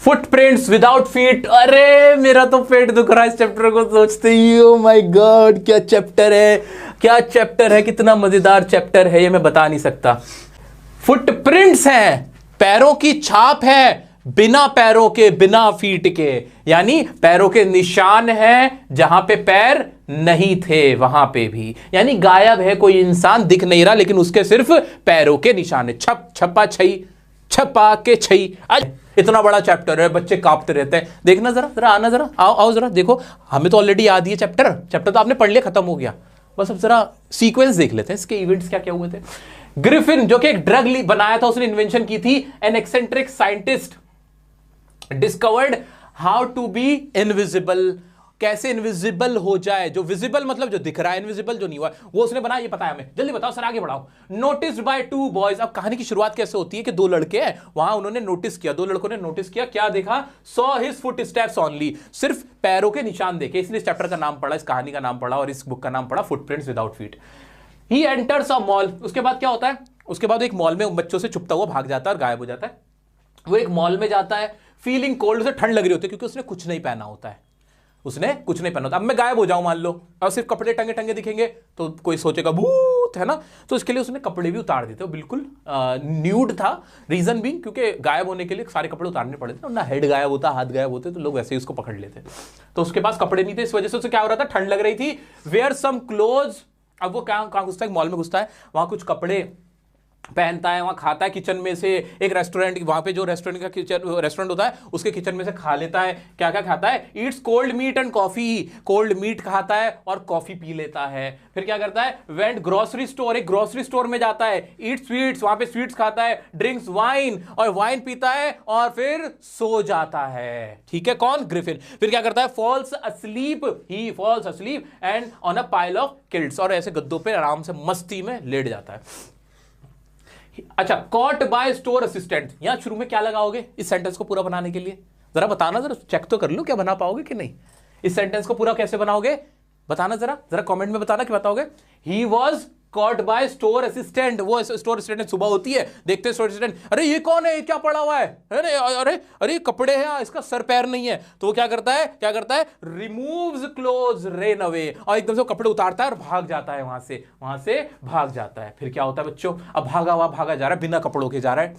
Footprints without feet. अरे मेरा तो पेट दुख रहा है इस चैप्टर को सोचते ही। ओ माय गॉड, क्या चैप्टर है, क्या चैप्टर है, कितना मजेदार चैप्टर है ये मैं बता नहीं सकता। फुटप्रिंट्स हैं, पैरों की छाप है, बिना पैरों के, बिना फीट के, यानी पैरों के निशान हैं जहां पे पैर नहीं थे वहां पे भी, यानी गायब है, कोई इंसान दिख नहीं रहा लेकिन उसके सिर्फ पैरों के निशान है। छप छपा छई, छपा के छई। इतना बड़ा चैप्टर है, बच्चे कांपते रहते हैं। देखना जरा, जरा आना, जरा आओ आओ जरा देखो, हमें तो ऑलरेडी याद ही है चैप्टर, चैप्टर तो आपने पढ़ लिया, खत्म हो गया, बस अब जरा सीक्वेंस देख लेते हैं, इसके इवेंट्स क्या क्या हुए थे। ग्रिफिन जो कि एक ड्रग बनाया था, उसने इन्वेंशन की थी। An eccentric scientist discovered how to be invisible, कैसे इनविजिबल हो जाए, जो विजिबल मतलब जो दिख रहा है, इनविजिबल जो नहीं हुआ, वो उसने बनाया, ये पता है हमें। जल्दी बताओ सर, आगे बढ़ाओ। Noticed by two boys. अब कहानी की शुरुआत कैसे होती है कि दो लड़के हैं वहां, उन्होंने नोटिस किया, दो लड़कों ने नोटिस किया, क्या देखा, saw his foot steps only, सिर्फ पैरों के निशान देखे, इसलिए इस चैप्टर का नाम पड़ा, इस कहानी का नाम पड़ा और इस बुक का नाम पड़ा footprints without feet. He enters a mall. उसके बाद क्या होता है, उसके बाद एक मॉल में बच्चों से छुपता हुआ भाग जाता है और गायब हो जाता है। वो एक मॉल में जाता है, फीलिंग कोल्ड, उसे ठंड लग रही होती है क्योंकि उसने कुछ नहीं पहना होता है, उसने कुछ नहीं पहना होता। अब मैं गायब हो जाऊं मान लो और सिर्फ कपड़े टंगे टंगे दिखेंगे तो कोई सोचेगा भूत है ना, तो इसके लिए उसने कपड़े भी उतार देते, बिल्कुल न्यूड था। रीजन भी क्योंकि गायब होने के लिए सारे कपड़े उतारने पड़े थे ना, हेड गायब होता, हाथ गायब होते तो लोग वैसे ही उसको पकड़ लेते, तो उसके पास कपड़े नहीं थे, इस वजह से उसे क्या हो रहा था, ठंड लग रही थी। Wear some clothes. अब वो कहां घुसता है, मॉल में घुसता है, वहां कुछ कपड़े पहनता है, वहां खाता है किचन में से, एक रेस्टोरेंट, वहां पे जो रेस्टोरेंट का किचन रेस्टोरेंट होता है उसके किचन में से खा लेता है। क्या क्या खाता है, eats cold meat and coffee, cold meat खाता है और कॉफी पी लेता है। फिर क्या करता है, वेंट ग्रोसरी स्टोर, एक ग्रोसरी स्टोर में जाता है, ईट स्वीट्स, वहां पे स्वीट्स खाता है, ड्रिंक्स वाइन, और वाइन पीता है और फिर सो जाता है। ठीक है, कौन, ग्रिफिन। फिर क्या करता है, falls asleep, he falls asleep and on a pile of quilts, और ऐसे गद्दों पे आराम से मस्ती में लेट जाता है। अच्छा, कॉट बाय स्टोर असिस्टेंट, यहां शुरू में क्या लगाओगे इस सेंटेंस को पूरा बनाने के लिए, जरा बताना, जरा चेक तो कर लो क्या बना पाओगे कि नहीं। इस सेंटेंस को पूरा कैसे बनाओगे बताना, जरा जरा कमेंट में बताना कि बताओगे। He was caught by store assistant, वो स्टोर असिस्टेंट सुबह होती है, देखते हैं स्टोर असिस्टेंट, अरे ये कौन है, ये क्या पड़ा हुआ है, अरे अरे अरे कपड़े हैं, इसका सर पैर नहीं है, तो वो क्या करता है, रिमूव्स क्लोज रेन अवे, और एकदम से कपड़े उतारता है और भाग जाता है, वहां से भाग जाता है। फिर क्या होता है बच्चों, अब भागा जा रहा है, बिना कपड़ों के जा रहा है।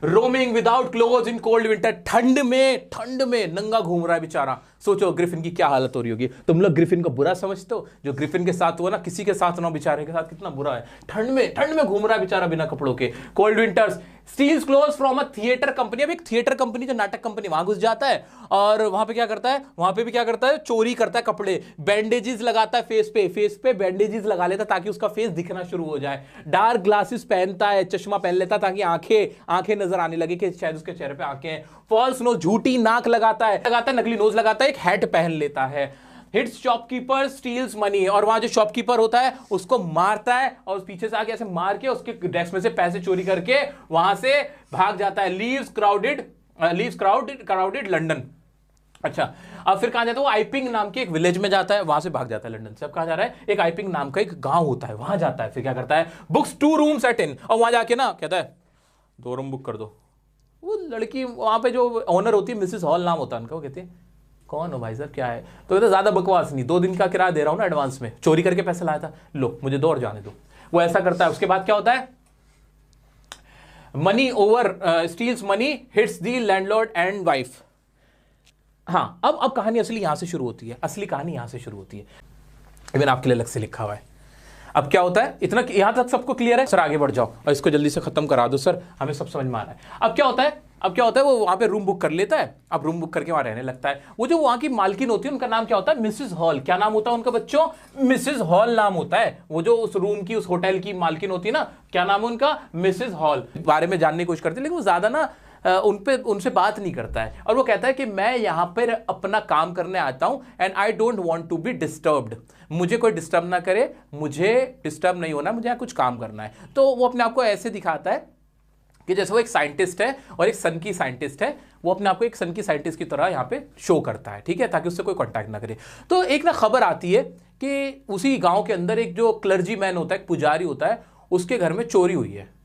Roaming without close in cold winter, ठंड में नंगा घूम रहा है बेचारा। सोचो ग्रिफिन की क्या हालत हो रही होगी। तुम लोग ग्रिफिन को बुरा समझते हो, जो ग्रिफिन के साथ हुआ ना, किसी के साथ ना, बेचारे के साथ कितना बुरा है, ठंड में घूम रहा है बेचारा बिना कपड़ों के। Cold winters, steals clothes from a theatre company, अब एक थिएटर कंपनी, जो नाटक कंपनी, वहां घुस जाता है और वहां पे क्या करता है, वहां पे भी क्या करता है, चोरी करता है कपड़े, बैंडेजेस लगाता है फेस पे बैंडेजेस लगा लेता ताकि उसका फेस दिखना शुरू हो जाए। डार्क ग्लासेस पहनता है, चश्मा पहन लेता ताकि आंखें नजर आने लगे कि शायद उसके चेहरे पे आंखें हैं। फॉल्स नोज, झूठी नाक लगाता है, नकली नोज लगाता है, एक हैट पहन लेता है। हिट्स शॉपकीपर, स्टील्स मनी, और वहां जो शॉपकीपर होता है उसको मारता है और पीछे से आके ऐसे मार के उसके डेस्क में से पैसे चोरी करके वहां से भाग जाता है। Leaves crowded London. अच्छा, अब फिर कहां जाता है वो, आइपिंग नाम के एक विलेज में जाता है, वहां से भाग जाता है लंदन से। अब कहां जा रहा है, एक आइपिंग नाम का एक गांव होता है, वहां जाता है। फिर क्या करता है, बुक्स 2 रूम्स एट इन, और वहां जाके ना कहता है 2 रूम बुक कर दो। वो लड़की वहां पे जो ओनर होती है, मिसेस हॉल नाम होता है उनका, वो कहती है कौन हो भाई साहब, क्या है, तो कहते ज्यादा बकवास नहीं, 2 दिन का किराया दे रहा हूं ना एडवांस में, चोरी करके पैसे लाया था, लो मुझे 2 और जाने दो। वो ऐसा करता है। उसके बाद क्या होता है, money over, steals money, hits the landlord and wife. हाँ, अब कहानी असली यहां से शुरू होती है, असली कहानी यहां से शुरू होती है, इवन आपके लिए अलग से लिखा हुआ है। अब क्या होता है, इतना यहां तक सबको क्लियर है सर, आगे बढ़ जाओ और इसको जल्दी से खत्म करा दो सर, हमें सब समझ में आ रहा है। अब क्या होता है, वो वहां पे रूम बुक कर लेता है, अब रूम बुक करके वहां रहने लगता है। वो जो वहां की मालकिन होती है उनका नाम क्या होता है, मिसेस हॉल। क्या नाम होता है उनका बच्चों, मिसेस हॉल नाम होता है। वो जो उस रूम की, उस होटल की मालकिन होती है ना, क्या नाम है उनका, मिसेस हॉल। बारे में जानने की कोशिश करते हैं लेकिन वो ज्यादा ना उनसे बात नहीं करता है, और वो कहता है कि मैं यहां पर अपना काम करने आता हूं, and I don't want to be disturbed, मुझे कोई डिस्टर्ब ना करे, मुझे डिस्टर्ब नहीं होना, मुझे यहां कुछ काम करना है। तो वो अपने आप को ऐसे दिखाता है कि जैसे वो एक साइंटिस्ट है और एक सन की साइंटिस्ट है, वो अपने आप को एक सन की साइंटिस्ट की तरह यहां पे शो करता है, ठीक है, ताकि उससे कोई कांटेक्ट ना करे। तो एक ना खबर आती है कि उसी गांव के अंदर एक जो क्लर्जी मैन होता है, एक पुजारी होता है, उसके घर में चोरी हुई है।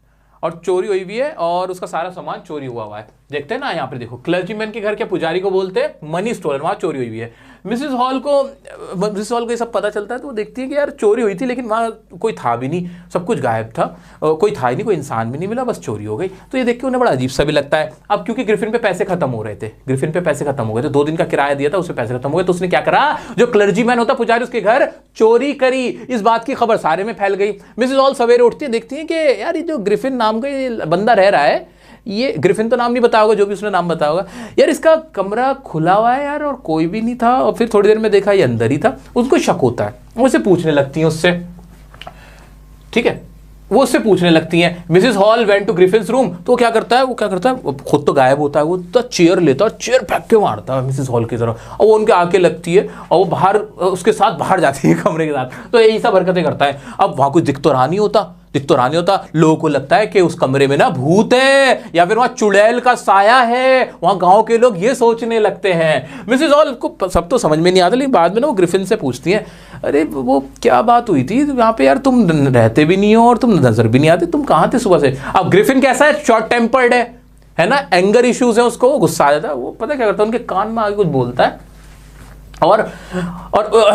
और चोरी हुई भी है और उसका सारा सामान चोरी हुआ है। देखते हैं ना यहाँ पे, देखो क्लर्जीमैन के घर के पुजारी को बोलते हैं मनी स्टोलन, वहां चोरी हुई है। मिसेस हॉल को ये सब पता चलता है तो वो देखती है कि यार चोरी हुई थी लेकिन वहां कोई था भी नहीं, सब कुछ गायब था, कोई था ही नहीं, कोई इंसान भी नहीं मिला, बस चोरी हो गई। तो ये देख के उन्हें बड़ा अजीब सा भी लगता है। अब क्योंकि ग्रिफिन पे पैसे खत्म हो रहे थे, ग्रिफिन पे पैसे खत्म हो गए थे, 2 दिन का किराया दिया था, उससे पैसे खत्म हो गए, तो उसने क्या करा, जो क्लर्जीमैन होता पुजारी उसके घर चोरी करी। इस बात की खबर सारे में फैल गई। मिसेस हॉल सवेरे उठती है, देखती है कि यार ये जो ग्रिफिन नाम का ये बंदा रह रहा है, ये ग्रिफिन तो नाम नहीं बताया होगा, जो भी उसने नाम बताया होगा, यार इसका कमरा खुला हुआ है यार और कोई भी नहीं था। और फिर थोड़ी देर में देखा ये अंदर ही था। उसको शक होता है, वो उसे पूछने लगती है उससे, ठीक है, वो उससे पूछने लगती हैं। Mrs Hall went to Griffin's room, तो क्या करता है, वो खुद तो गायब होता है, वो तो चेयर लेता है, चेयर फेंक के मारता है मिसेस हॉल की तरफ, और वो उनके आके लगती है और वो बाहर उसके साथ बाहर जाती है कमरे के साथ। तो यही सब हरकतें करता है। अब वहां कुछ दिख तो रहा नहीं होता, लोगों को लगता है कि उस कमरे में ना भूत है या फिर वहां चुड़ैल का साया है, वहां गांव के लोग ये सोचने लगते हैं। मिसेस हॉल को सब तो समझ में नहीं आता, लेकिन बाद में ना वो ग्रिफिन से पूछती हैं, अरे वो क्या बात हुई थी यहाँ पे यार, तुम रहते भी नहीं हो और तुम नजर भी नहीं आते, तुम कहाँ थे सुबह से। अब ग्रिफिन कैसा है, शॉर्ट टेम्पर्ड है ना, एंगर इश्यूज है, उसको गुस्सा आ जाता है। वो पता क्या करता है, उनके कान में आगे कुछ बोलता है और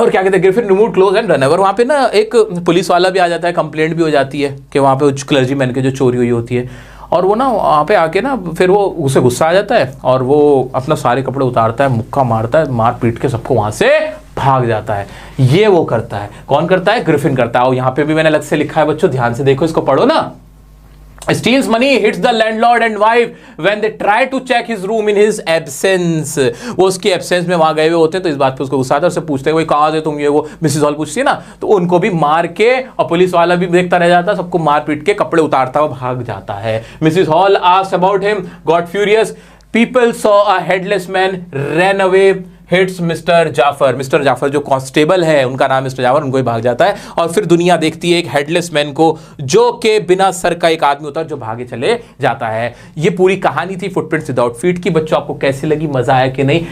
क्या कहते हैं, griffin remove close and run our. वहाँ पे ना एक पुलिस वाला भी आ जाता है, कंप्लेंट भी हो जाती है कि वहाँ पे क्लर्जीमैन की जो चोरी हुई होती है। और वो ना वहाँ पे आके ना फिर वो उसे गुस्सा आ जाता है और वो अपना सारे कपड़े उतारता है, मुक्का मारता है, मार पीट के सबको वहाँ से भाग जाता है। ये वो करता है, कौन करता है, ग्रिफिन करता है। और यहाँ पे भी मैंने अलग से लिखा है, बच्चों ध्यान से देखो, इसको पढ़ो ना। Steals money, hits the landlord and wife when they try to check his room in his absence। वो उसकी एब्सेंस में वहां गए हुए होते हैं, तो इस बात पे उसको गुस्सा आता है, उससे पूछते हैं भाई कहाँ थे तुम, ये वो मिसेस हॉल पूछती है ना, तो उनको भी मार के, और पुलिस वाला भी देखता रह जाता है, सबको मार पीट के कपड़े उतारता हुआ भाग जाता है। Mrs Hall asked about him, got furious, people saw a headless man, ran away, hits Mr Jaffer जो कांस्टेबल है, उनका नाम मिस्टर जाफर, उनको ही भाग जाता है। और फिर दुनिया देखती है एक हेडलेस मैन को, जो के बिना सर का एक आदमी होता है, जो भागे चले जाता है। ये पूरी कहानी थी फुटप्रिंट्स विदाउट फीट की। बच्चों आपको कैसी लगी, मजा आया कि नहीं?